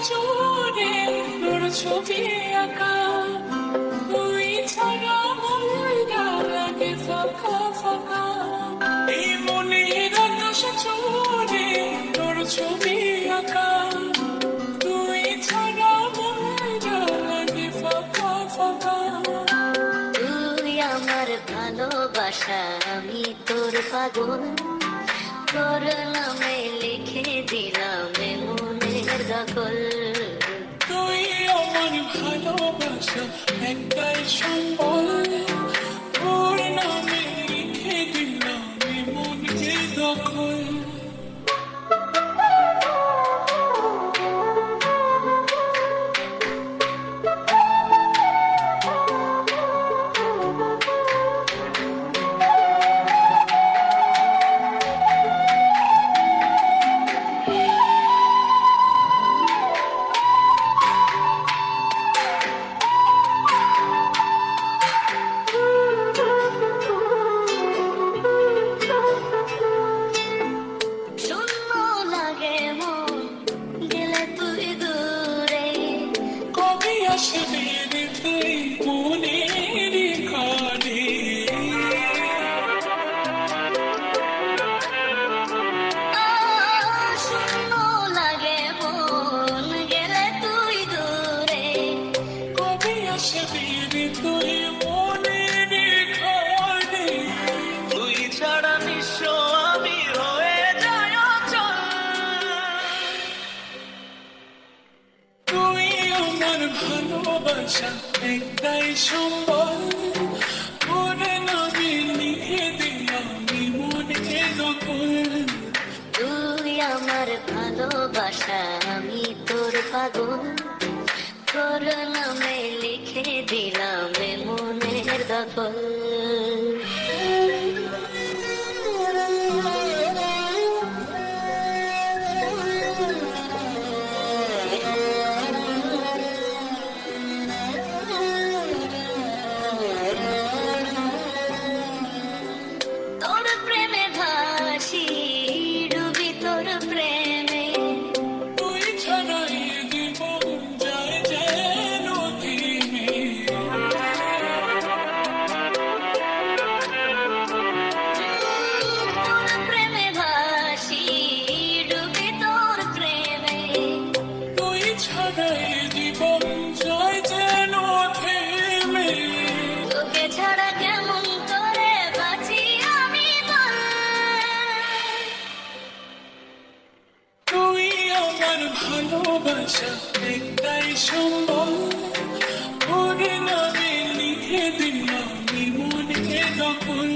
জোরে তোর ছবি আঁকা, তুই ছাড়া মনটা লাগে ফাঁকা ফাঁকা। এই মনের আকাশ জোরে তোর ছবি আঁকা, তুই ছাড়া মনটা লাগে ফাঁকা ফাঁকা। তুই আমার ভালোবাসা, আমি তোর পাগল, তোর নামে লিখে দিলাম এ মনের দখল। তুই আমার ভালোবাসা, একটাই সম্বল, তোর নামে লিখে দিলাম এ মনের দখল। শূন্য লাগে মন গেলে তুই দূরে, কবি আসবি রে তুই মনের ঘরে। শূন্য লাগে মন গেলে তুই দূরে। কবি আসবি রে তুই মনের ঘরে। তুই ছাড়া নিঃস্ব আমি হয়ে যাই অচল। তুই আমার ভালোবাসা, একটাই সম্বল, তোর নামে লিখে দিলাম এ মনের দখল। তুই আমার ভালোবাসা, আমি তোর পাগল, তোর নামে লিখে দিলাম এ মনের দখল। তোর প্রেমে ভাসি, ডুবি তোর প্রেমে, তুই ছাড়াই জীবন যায় যেন থেমে। তোর প্রেমে ভাসি, ডুবি তোর প্রেমে। তুই ছাড়াই জীবন যায় যেন থেমে। তোকে ছাড়া কেমন করে বাঁচি আমি বল। তুই আমার ভালোবাসা, একটাই সম্বল, তোর নামে লিখে দিলাম এ মনের দখল।